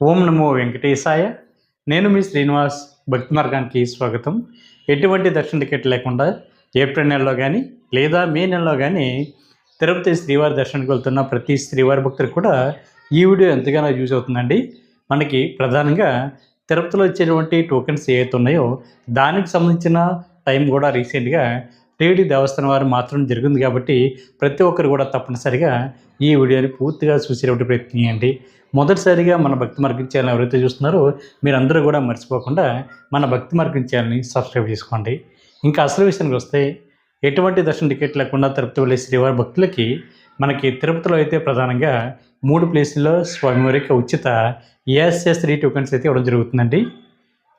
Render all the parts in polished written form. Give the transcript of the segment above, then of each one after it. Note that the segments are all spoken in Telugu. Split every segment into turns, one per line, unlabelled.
ఓం నమో వెంకటేశాయ. నేను మీ శ్రీనివాస్. భక్తి మార్గానికి స్వాగతం. ఎటువంటి దర్శన టికెట్ లేకుండా ఏప్రిల్ నెలలో కానీ లేదా మే నెలలో కానీ తిరుపతి శ్రీవారి దర్శనానికి వెళ్తున్న ప్రతి శ్రీవారి భక్తులకు కూడా ఈ వీడియో ఎంతగానో యూజ్ అవుతుందండి. మనకి ప్రధానంగా తిరుపతిలో ఇచ్చేటువంటి టోకెన్స్ ఏవైతే ఉన్నాయో దానికి సంబంధించిన టైం కూడా రీసెంట్గా టీటీడీ దేవస్థానం వారు మాత్రం జరిగింది కాబట్టి ప్రతి ఒక్కరు కూడా తప్పనిసరిగా ఈ వీడియోని పూర్తిగా చూసేటువంటి ప్రయత్నం చేయండి. మొదటిసారిగా మన భక్తి మార్గం ఛానల్ ఎవరైతే చూస్తున్నారో మీరందరూ కూడా మర్చిపోకుండా మన భక్తి మార్గం ఛానల్ని సబ్స్క్రైబ్ చేసుకోండి. ఇంకా అసలు విషయానికి వస్తే ఎటువంటి దర్శన టికెట్ లేకుండా తిరుపతి వెళ్ళే శ్రీవారి భక్తులకి మనకి తిరుపతిలో అయితే ప్రధానంగా 3 ప్లేసుల్లో స్వామివారికి ఉచిత ESS3 టోకెన్స్ అయితే ఇవ్వడం జరుగుతుందండి.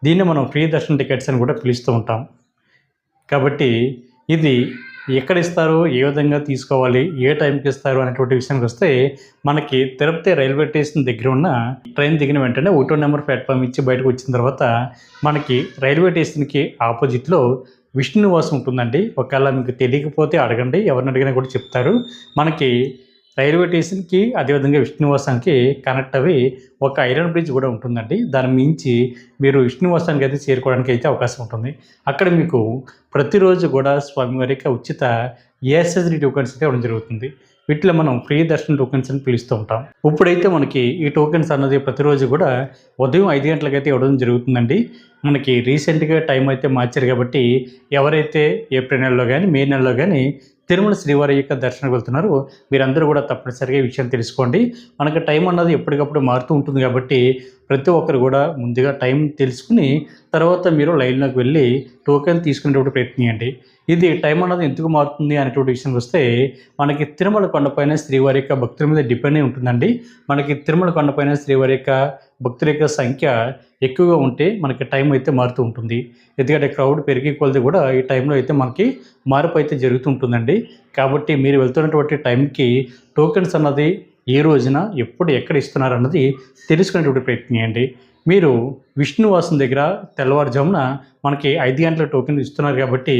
దీన్ని మనం ఫ్రీ దర్శన టికెట్స్ అని కూడా పిలుస్తూ ఉంటాం. కాబట్టి ఇది ఎక్కడ ఇస్తారు, ఏ విధంగా తీసుకోవాలి, ఏ టైంకి ఇస్తారు అనేటువంటి విషయానికి వస్తే మనకి తిరుపతి రైల్వే స్టేషన్ దగ్గర ఉన్న ట్రైన్ దిగిన వెంటనే 1వ నెంబర్ ప్లాట్ఫామ్ ఇచ్చి బయటకు వచ్చిన తర్వాత మనకి రైల్వే స్టేషన్కి ఆపోజిట్లో విష్ణు నివాసం ఉంటుందండి. ఒకవేళ మీకు తెలియకపోతే అడగండి, ఎవరిని అడిగినా కూడా చెప్తారు. మనకి రైల్వే స్టేషన్కి అదేవిధంగా విష్ణు నివాసానికి కనెక్ట్ అవి ఒక ఐరన్ బ్రిడ్జ్ కూడా ఉంటుందండి. దాని మించి మీరు విష్ణు నివాసానికి అయితే చేరుకోవడానికి అయితే అవకాశం ఉంటుంది. అక్కడ మీకు ప్రతిరోజు కూడా స్వామివారికి ఉచిత ESS3 టోకెన్స్ అయితే ఇవ్వడం జరుగుతుంది. వీటిలో మనం ఫ్రీ దర్శన టోకెన్స్ అని పిలుస్తూ ఉంటాం. ఇప్పుడైతే మనకి ఈ టోకెన్స్ అన్నది ప్రతిరోజు కూడా ఉదయం 5 గంటలకైతే ఇవ్వడం జరుగుతుందండి. మనకి రీసెంట్గా టైం అయితే మార్చారు కాబట్టి ఎవరైతే ఏప్రిల్ నెలలో కానీ మే నెలలో కానీ తిరుమల శ్రీవారి యొక్క దర్శనం వెళ్తున్నారు మీరందరూ కూడా తప్పనిసరిగా ఈ విషయం తెలుసుకోండి. మనకి టైం అన్నది ఎప్పటికప్పుడు మారుతూ ఉంటుంది కాబట్టి ప్రతి ఒక్కరు కూడా ముందుగా టైం తెలుసుకుని తర్వాత మీరు లైన్లోకి వెళ్ళి టోకెన్ తీసుకునేటువంటి ప్రయత్నం చేయండి. ఇది టైం అన్నది ఎందుకు మారుతుంది అనేటువంటి విషయం వస్తే మనకి తిరుమల కొండపైన శ్రీవారి యొక్క భక్తుల మీద డిపెండ్ అయి ఉంటుందండి. మనకి తిరుమల కొండపైన శ్రీవారి యొక్క భక్తుల యొక్క సంఖ్య ఎక్కువగా ఉంటే మనకి టైం అయితే మారుతూ ఉంటుంది. ఎందుకంటే క్రౌడ్ పెరిగి కొలది కూడా ఈ టైంలో అయితే మనకి మార్పు అయితే జరుగుతూ ఉంటుందండి. కాబట్టి మీరు వెళ్తున్నటువంటి టైంకి టోకెన్స్ అన్నది ఏ రోజున ఎప్పుడు ఎక్కడ ఇస్తున్నారు అన్నది తెలుసుకునేటువంటి ప్రయత్నం చేయండి. మీరు విష్ణువాసం దగ్గర తెల్లవారుజామున మనకి 5 గంటల టోకెన్ ఇస్తున్నారు కాబట్టి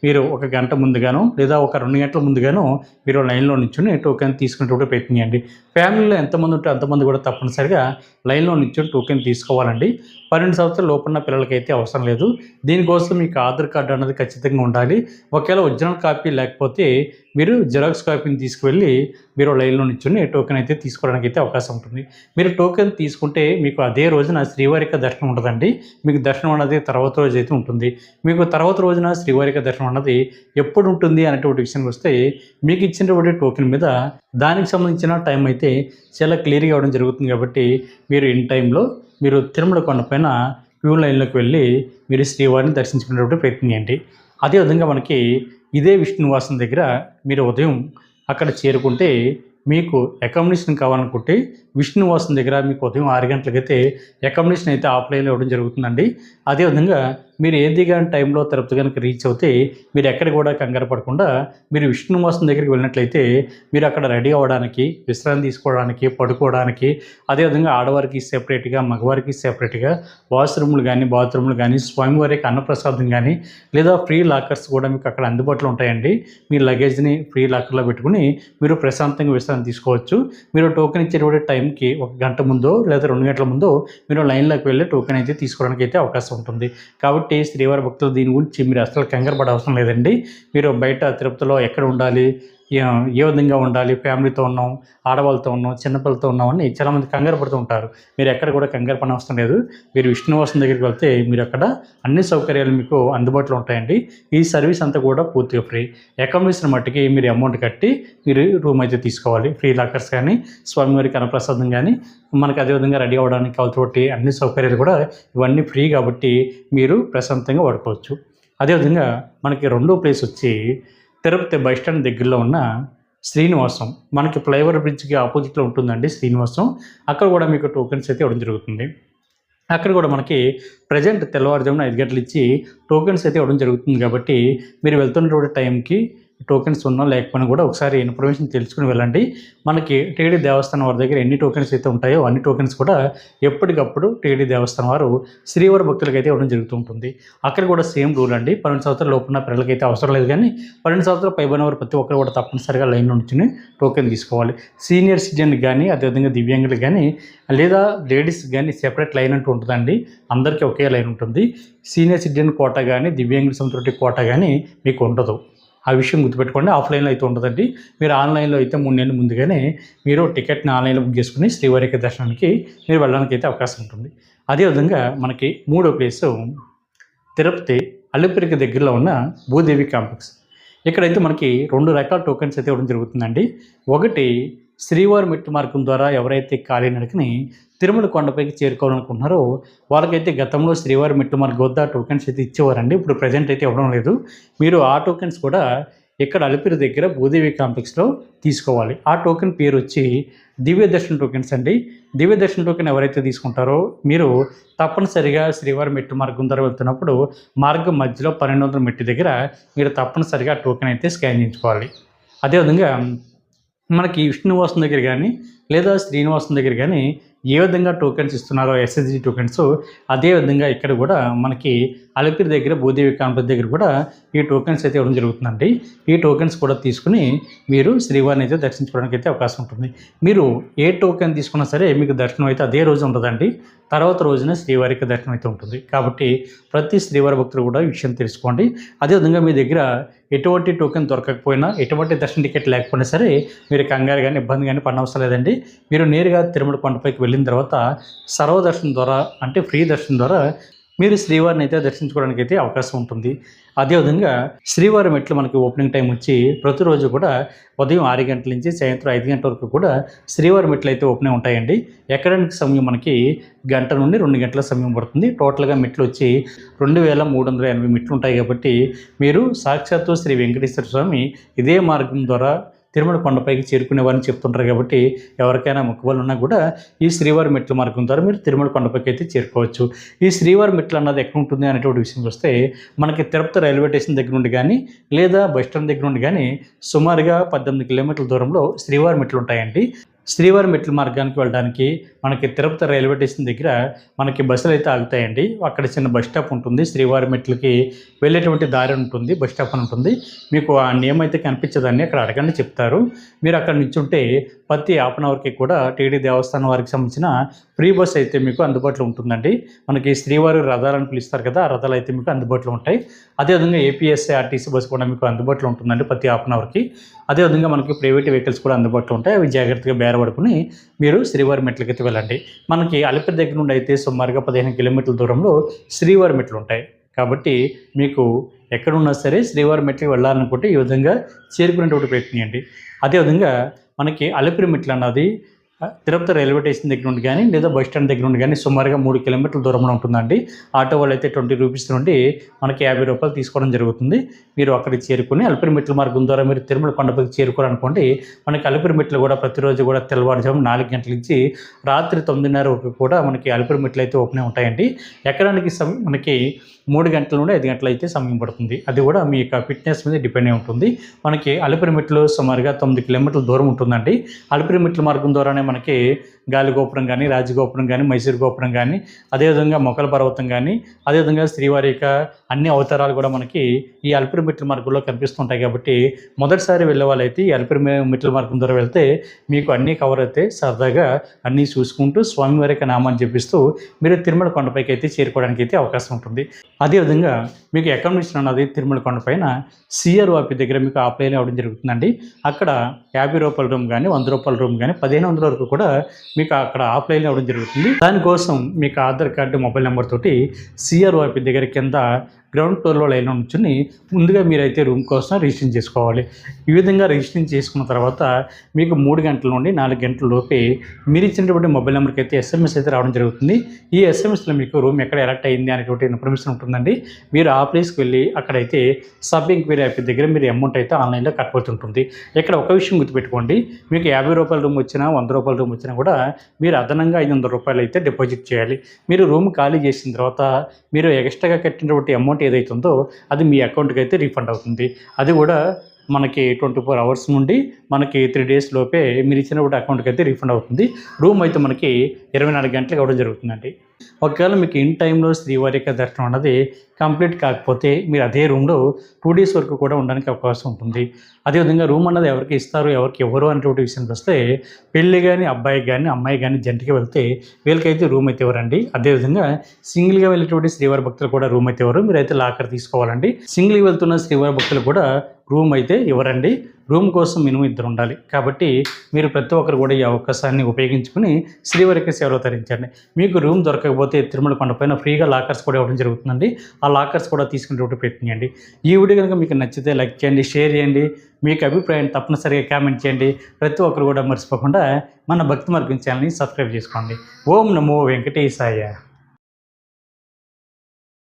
మీరు 1 గంట ముందుగానో లేదా ఒక 2 గంటల ముందుగానో మీరు లైన్లో నిల్చొని టోకెన్ తీసుకునేటువంటి ప్రయత్నం చేయండి. ఫ్యామిలీలో ఎంతమంది ఉంటే అంతమంది కూడా తప్పనిసరిగా లైన్లో నిల్చొని టోకెన్ తీసుకోవాలండి. 12 సంవత్సరాల లోపున్న పిల్లలకైతే అవసరం లేదు. దీనికోసం మీకు ఆధార్ కార్డు అన్నది ఖచ్చితంగా ఉండాలి. ఒకవేళ ఒరిజినల్ కాపీ లేకపోతే మీరు జిరాక్స్ కాపీని తీసుకువెళ్ళి మీరు లైన్లో నిల్చొని టోకెన్ అయితే తీసుకోవడానికి అయితే అవకాశం ఉంటుంది. మీరు టోకెన్ తీసుకుంటే మీకు అదే రోజున శ్రీవారి యొక్క దర్శనం ఉండదండి. మీకు దర్శనం అన్నది తర్వాత రోజు అయితే ఉంటుంది. మీకు తర్వాత రోజున శ్రీవారి యొక్క దర్శనం అన్నది ఎప్పుడు ఉంటుంది అనేటువంటి విషయానికి వస్తే మీకు ఇచ్చినటువంటి టోకెన్ మీద దానికి సంబంధించిన టైం అయితే చాలా క్లియర్గా ఇవ్వడం జరుగుతుంది. కాబట్టి మీరు ఇన్ టైంలో మీరు తిరుమల కొండపైన క్యూ లైన్లోకి వెళ్ళి మీరు శ్రీవారిని దర్శించుకునేటువంటి ప్రయత్నం చేయండి. అదేవిధంగా మనకి ఇదే విష్ణు నివాసం దగ్గర మీరు ఉదయం అక్కడ చేరుకుంటే మీకు అకామిడేషన్ కావాలనుకుంటే విష్ణు నివాసం దగ్గర మీకు ఉదయం 6 గంటలకైతే అకామిడేషన్ అయితే ఆఫ్లైన్లో ఇవ్వడం జరుగుతుందండి. అదేవిధంగా మీరు ఏ దిగాని టైంలో తిరుపతి కనుక రీచ్ అవుతే మీరు ఎక్కడ కూడా కంగారు పడకుండా మీరు విష్ణు నివాసం దగ్గరికి వెళ్ళినట్లయితే మీరు అక్కడ రెడీ అవ్వడానికి, విశ్రాంతి తీసుకోవడానికి, పడుకోవడానికి, అదేవిధంగా ఆడవారికి సెపరేట్గా, మగవారికి సెపరేట్గా వాష్రూమ్లు కానీ, బాత్రూమ్లు కానీ, స్వామివారికి అన్నప్రసాదం కానీ లేదా ఫ్రీ లాకర్స్ కూడా మీకు అక్కడ అందుబాటులో ఉంటాయండి. మీ లగేజ్ని ఫ్రీ లాకర్లో పెట్టుకుని మీరు ప్రశాంతంగా విశ్రాంతి తీసుకోవచ్చు. మీరు టోకెన్ ఇచ్చేటువంటి టైంకి 1 గంట ముందో లేదా 2 గంటల ముందో మీరు లైన్లోకి వెళ్ళి టోకెన్ అయితే తీసుకోవడానికి అయితే అవకాశం ఉంటుంది. కాబట్టి శ్రీవారి భక్తులు దీని గురించి మీరు అసలు కంగారు పడే అవసరం లేదండి. మీరు బయట తిరుపతిలో ఎక్కడ ఉండాలి, ఏ విధంగా ఉండాలి, ఫ్యామిలీతో ఉన్నాం, ఆడవాళ్ళతో ఉన్నాం, చిన్నపిల్లలతో ఉన్నాం అని చాలామంది కంగారు పడుతూ ఉంటారు. మీరు ఎక్కడ కూడా కంగారు పడిన అవసరం లేదు. మీరు విష్ణు నివాసం దగ్గరికి వెళ్తే మీరు అక్కడ అన్ని సౌకర్యాలు మీకు అందుబాటులో ఉంటాయండి. ఈ సర్వీస్ అంతా కూడా పూర్తిగా ఫ్రీ. అకామిడేషన్ మట్టుకి మీరు అమౌంట్ కట్టి మీరు రూమ్ అయితే తీసుకోవాలి. ఫ్రీ లాకర్స్ కానీ, స్వామివారికి అన్నప్రసాదం కానీ, మనకి అదేవిధంగా రెడీ అవ్వడానికి కావాల్సి అన్ని సౌకర్యాలు కూడా ఇవన్నీ ఫ్రీ కాబట్టి మీరు ప్రశాంతంగా వాడుకోవచ్చు. అదేవిధంగా మనకి రెండో ప్లేస్ వచ్చి తిరుపతి బస్టాండ్ దగ్గరలో ఉన్న శ్రీనివాసం. మనకి ఫ్లైఓవర్ బ్రిడ్జ్కి ఆపోజిట్లో ఉంటుందండి శ్రీనివాసం. అక్కడ కూడా మీకు టోకెన్స్ అయితే ఇవ్వడం జరుగుతుంది. అక్కడ కూడా మనకి ప్రజెంట్ తెల్లవారుజామున 5 గంటలు ఇచ్చి టోకెన్స్ అయితే ఇవ్వడం జరుగుతుంది. కాబట్టి మీరు వెళ్తున్నటువంటి టైంకి టోకెన్స్ ఉన్నా లేకపోయినా కూడా ఒకసారి ఇన్ఫర్మేషన్ తెలుసుకుని వెళ్ళండి. మనకి టీటీడీ దేవస్థానం వారి దగ్గర ఎన్ని టోకెన్స్ అయితే ఉంటాయో అన్ని టోకెన్స్ కూడా ఎప్పటికప్పుడు టీటీడీ దేవస్థానం వారు శ్రీవారి భక్తులకైతే ఇవ్వడం జరుగుతూ ఉంటుంది. అక్కడ కూడా సేమ్ రూల్ అండి. 12 సంవత్సరాల లోపు ఉన్న పిల్లలకైతే అవసరం లేదు, కానీ 12 సంవత్సరాల పైబడిన వారు ప్రతి ఒక్కరు కూడా తప్పనిసరిగా లైన్లో నుంచి టోకెన్ తీసుకోవాలి. సీనియర్ సిటిజన్కి కానీ అదేవిధంగా దివ్యాంగులకు కానీ లేదా లేడీస్కి కానీ సెపరేట్ లైన్ అంటూ ఉంటుందండి. అందరికీ ఒకే లైన్ ఉంటుంది. సీనియర్ సిటిజన్ కోటా కానీ దివ్యాంగుల సంతృప్తి కోటా కానీ మీకు ఉండదు. ఆ విషయం గుర్తుపెట్టుకోండి. ఆఫ్లైన్లో అయితే ఉండదండి. మీరు ఆన్లైన్లో అయితే 3 నెలల ముందుగానే మీరు టికెట్ని ఆన్లైన్లో బుక్ చేసుకుని శ్రీవారి దర్శనానికి మీరు వెళ్ళడానికి అయితే అవకాశం ఉంటుంది. అదేవిధంగా మనకి మూడో ప్లేసు తిరుపతి అలిపిరికి దగ్గరలో ఉన్న భూదేవి కాంప్లెక్స్. ఇక్కడైతే మనకి 2 రకాల టోకెన్స్ అయితే ఇవ్వడం జరుగుతుందండి. ఒకటి శ్రీవారి మెట్టు మార్గం ద్వారా ఎవరైతే కాలినడకని తిరుమల కొండపైకి చేరుకోవాలనుకుంటున్నారో వాళ్ళకైతే గతంలో శ్రీవారి మెట్టు మార్గం వద్ద టోకెన్స్ అయితే ఇచ్చేవారండి. ఇప్పుడు ప్రజెంట్ అయితే ఇవ్వడం లేదు. మీరు ఆ టోకెన్స్ కూడా ఇక్కడ అలిపిరి దగ్గర భూదేవి కాంప్లెక్స్లో తీసుకోవాలి. ఆ టోకెన్ పేరు వచ్చి దివ్య దర్శన టోకెన్స్ అండి. దివ్య దర్శన టోకెన్ ఎవరైతే తీసుకుంటారో మీరు తప్పనిసరిగా శ్రీవారి మెట్టు మార్గం ద్వారా వెళ్తున్నప్పుడు మార్గం మధ్యలో 1200 మెట్టు దగ్గర మీరు తప్పనిసరిగా టోకెన్ అయితే స్కాన్ చేయించుకోవాలి. అదేవిధంగా మనకి విష్ణువాసం దగ్గర కానీ లేదా శ్రీనివాసం దగ్గర కానీ ఏ విధంగా టోకెన్స్ ఇస్తున్నారో ఎస్ఎస్జి టోకెన్స్, అదేవిధంగా ఇక్కడ కూడా మనకి అలిపిరి దగ్గర భూదేవి కాంప్లెక్స్ దగ్గర కూడా ఈ టోకెన్స్ అయితే ఇవ్వడం జరుగుతుందండి. ఈ టోకెన్స్ కూడా తీసుకుని మీరు శ్రీవారిని అయితే దర్శించుకోవడానికి అయితే అవకాశం ఉంటుంది. మీరు ఏ టోకెన్ తీసుకున్నా సరే మీకు దర్శనం అయితే అదే రోజు ఉండదండి. తర్వాత రోజున శ్రీవారికి దర్శనం అయితే ఉంటుంది. కాబట్టి ప్రతి శ్రీవారి భక్తులు కూడా ఈ విషయం తెలుసుకోండి. అదేవిధంగా మీ దగ్గర ఎటువంటి టోకెన్ దొరకకపోయినా ఎటువంటి దర్శన టికెట్ లేకపోయినా సరే మీరు కంగారు కానీ ఇబ్బంది కానీ పడనవసరం లేదండి. మీరు నేరుగా తిరుమల కొండపైకి వెళ్ళిన తర్వాత సర్వదర్శనం ద్వారా అంటే ఫ్రీ దర్శనం ద్వారా మీరు శ్రీవారిని అయితే దర్శించుకోవడానికి అయితే అవకాశం ఉంటుంది. అదేవిధంగా శ్రీవారి మెట్లు మనకి ఓపెనింగ్ టైం వచ్చి ప్రతిరోజు కూడా ఉదయం 6 గంటల నుంచి సాయంత్రం 5 గంటల వరకు కూడా శ్రీవారి మెట్లు అయితే ఓపెన్ ఉంటాయండి. ఎక్కడానికి సమయం మనకి గంట నుండి 2 గంటల సమయం పడుతుంది. టోటల్గా మెట్లు వచ్చి 2380 మెట్లు ఉంటాయి. కాబట్టి మీరు సాక్షాత్తు శ్రీ వెంకటేశ్వర స్వామి ఇదే మార్గం ద్వారా తిరుమల కొండపైకి చేరుకునేవారని చెప్తుంటారు. కాబట్టి ఎవరికైనా మొక్కుబళ్ళు ఉన్నా కూడా ఈ శ్రీవారి మెట్ల మార్గం ద్వారా మీరు తిరుమల కొండపైకి అయితే చేరుకోవచ్చు. ఈ శ్రీవారి మెట్లు అన్నది ఎక్కడ ఉంటుంది అనేటువంటి విషయం వస్తే మనకి తిరుపతి రైల్వే స్టేషన్ దగ్గర నుండి కానీ లేదా బస్ స్టాండ్ దగ్గర నుండి కానీ సుమారుగా 18 కిలోమీటర్ల దూరంలో శ్రీవారి మెట్లు ఉంటాయండి. శ్రీవారి మెట్ల మార్గానికి వెళ్ళడానికి మనకి తిరుపతి రైల్వే స్టేషన్ దగ్గర మనకి బస్సులు అయితే ఆగుతాయండి. అక్కడ చిన్న బస్ స్టాప్ ఉంటుంది. శ్రీవారి మెట్లకి వెళ్ళేటువంటి దారి ఉంటుంది, బస్ స్టాప్ అని ఉంటుంది. మీకు ఆ నేమ్ అయితే కనిపించదని అక్కడ అడగండి, చెప్తారు. మీరు అక్కడ నుంచుంటే ప్రతి హాఫ్ అన్ అవర్కి కూడా టీటీడీ దేవస్థానం వారికి సంబంధించిన ఫ్రీ బస్ అయితే మీకు అందుబాటులో ఉంటుందండి. మనకి శ్రీవారి రథాలను పిలుస్తారు కదా, ఆ రథాలు అయితే మీకు అందుబాటులో ఉంటాయి. అదేవిధంగా ఏపీఎస్ఏ ఆర్టీసీ బస్సు కూడా మీకు అందుబాటులో ఉంటుందండి ప్రతి హాఫ్ అన్ అవర్కి. అదేవిధంగా మనకి ప్రైవేట్ వెహికల్స్ కూడా అందుబాటులో ఉంటాయి. అవి జాగ్రత్తగా బేరపడుకుని మీరు శ్రీవారి మెట్లకైతే వెళ్ళండి. మనకి అలిపిరి దగ్గర నుండి అయితే సుమారుగా 15 కిలోమీటర్ల దూరంలో శ్రీవారి మెట్లు ఉంటాయి. కాబట్టి మీకు ఎక్కడున్నా సరే శ్రీవారి మెట్లకి వెళ్ళాలనుకుంటే ఈ విధంగా చేరుకునేటువంటి ప్రయత్నించండి. అదేవిధంగా మనకి అలిపిరి మెట్లు అన్నది తిరుపతి రైల్వే స్టేషన్ దగ్గర నుండి కానీ లేదా బస్ స్టాండ్ దగ్గర నుండి కానీ సుమారుగా 3 కిలోమీటర్ల దూరంలో ఉంటుందండి. ఆటో వాళ్ళు అయితే 20 రూపీస్ నుండి మనకి 50 రూపాయలు తీసుకోవడం జరుగుతుంది. మీరు అక్కడికి చేరుకుని అలిపిరి మెట్ల మార్గం ద్వారా మీరు తిరుమల కొండపైకి చేరుకోవాలనుకోండి. మనకి అలిపిరి మెట్లు కూడా ప్రతిరోజు కూడా తెల్లవారుజాము 4 గంటల నుంచి రాత్రి 9:30 వరకు కూడా మనకి అలిపిరి మెట్లు అయితే ఓపెన్ ఉంటాయండి. ఎక్కడానికి మనకి 3 గంటల నుండి 5 గంటలు అయితే సమయం పడుతుంది. అది కూడా మీ యొక్క ఫిట్నెస్ మీద డిపెండ్ అయి ఉంటుంది. మనకి అలిపిరి మెట్లు సుమారుగా 9 కిలోమీటర్ల దూరం ఉంటుందండి. అలిపిరి మెట్ల మార్గం ద్వారానే మనకి గాలిగోపురం కానీ, రాజగోపురం కానీ, మైసూరు గోపురం కానీ, అదేవిధంగా మొగల పర్వతం కానీ, అదేవిధంగా శ్రీవారి యొక్క అన్ని అవతారాలు కూడా మనకి ఈ అలిపిరి మెట్ల మార్గంలో కనిపిస్తుంటాయి. కాబట్టి మొదటిసారి వెళ్ళే వాళ్ళైతే ఈ అలిపిరి మెట్ల మార్గం ద్వారా వెళ్తే మీకు అన్నీ కవర్ అయితే సరదాగా అన్నీ చూసుకుంటూ స్వామివారి యొక్క నామాన్ని జపిస్తూ మీరు తిరుమల కొండపైకి అయితే చేరుకోవడానికి అయితే అవకాశం ఉంటుంది. అదేవిధంగా మీకు అకామిడేషన్ అన్నది తిరుమల కొండపైన CROP దగ్గర మీకు ఆఫ్లైన్ అవ్వడం జరుగుతుందండి. అక్కడ 50 రూపాయల రూమ్ కానీ, 100 రూపాయల రూమ్ కానీ 1500 వరకు కూడా మీకు అక్కడ ఆఫ్లైన్ అవ్వడం జరుగుతుంది. దానికోసం మీకు ఆధార్ కార్డు, మొబైల్ నెంబర్ తోటి CROP దగ్గర కింద గ్రౌండ్ ఫ్లోర్లో లైన్లో నుంచుని ముందుగా మీరైతే రూమ్ కోసం రిజిస్ట్రేషన్ చేసుకోవాలి. ఈ విధంగా రిజిస్ట్రేషన్ చేసుకున్న తర్వాత మీకు 3 గంటల నుండి 4 గంటల లోపే మీరు ఇచ్చినటువంటి మొబైల్ నెంబర్కి అయితే SMS అయితే రావడం జరుగుతుంది. ఈ SMSలో మీకు రూమ్ ఎక్కడ ఎలక్ట్ అయింది అనేటువంటి ఇన్ఫర్మేషన్ ఉంటుందండి. మీరు ఆ ప్లేస్కి వెళ్ళి అక్కడైతే సబ్ ఎంక్వైరీ యాప్ దగ్గర మీరు అమౌంట్ అయితే ఆన్లైన్లో కట్టబోతుంటుంది. ఇక్కడ ఒక విషయం గుర్తుపెట్టుకోండి, మీకు 50 రూపాయల రూమ్ వచ్చినా 100 రూపాయల రూమ్ వచ్చినా కూడా మీరు అదనంగా 500 రూపాయలు అయితే డిపాజిట్ చేయాలి. మీరు రూమ్ ఖాళీ చేసిన తర్వాత మీరు ఎక్స్ట్రాగా కట్టినటువంటి అమౌంట్ ఏదైతే ఉందో అది మీ అకౌంట్కి అయితే రీఫండ్ అవుతుంది. అది కూడా మనకి 24 అవర్స్ నుండి మనకి 3 డేస్ లోపే మీరు ఇచ్చినప్పుడు అకౌంట్కి అయితే రీఫండ్ అవుతుంది. రూమ్ అయితే మనకి 24 గంటలకు ఇవ్వడం జరుగుతుందండి. ఒకవేళ మీకు ఇన్ టైంలో శ్రీవారి యొక్క దర్శనం అన్నది కంప్లీట్ కాకపోతే మీరు అదే రూమ్లో 2 డేస్ వరకు కూడా ఉండడానికి అవకాశం ఉంటుంది. అదేవిధంగా రూమ్ అన్నది ఎవరికి ఇస్తారు, ఎవరికి ఇవ్వరు అనేటువంటి విషయానికి వస్తే పెళ్ళి కానీ అబ్బాయికి కానీ అమ్మాయి కానీ జంటకి వెళ్తే వీళ్ళకైతే రూమ్ అయితే ఇవ్వరండి. అదేవిధంగా సింగిల్గా వెళ్ళేటువంటి శ్రీవారి భక్తులు కూడా రూమ్ అయితే ఇవ్వరు. మీరైతే లాకర్ తీసుకోవాలండి. సింగిల్గా వెళ్తున్న శ్రీవారి భక్తులు కూడా రూమ్ అయితే ఇవ్వరండి. రూమ్ కోసం మినిమం 2 ఉండాలి. కాబట్టి మీరు ప్రతి ఒక్కరు కూడా ఈ అవకాశాన్ని ఉపయోగించుకుని శ్రీవారికి సేవలు తరించండి. మీకు రూమ్ దొరకకపోతే తిరుమల కొండపైన ఫ్రీగా లాకర్స్ కూడా ఇవ్వడం జరుగుతుందండి. ఆ లాకర్స్ కూడా తీసుకునేటువంటి ప్రయత్నించండి. ఈ వీడియో కనుక మీకు నచ్చితే లైక్ చేయండి, షేర్ చేయండి. మీకు అభిప్రాయాన్ని తప్పనిసరిగా కామెంట్ చేయండి. ప్రతి ఒక్కరు కూడా మర్చిపోకుండా మన భక్తి మార్గం ఛానల్ని సబ్స్క్రైబ్ చేసుకోండి. ఓం నమో వెంకటేశాయ.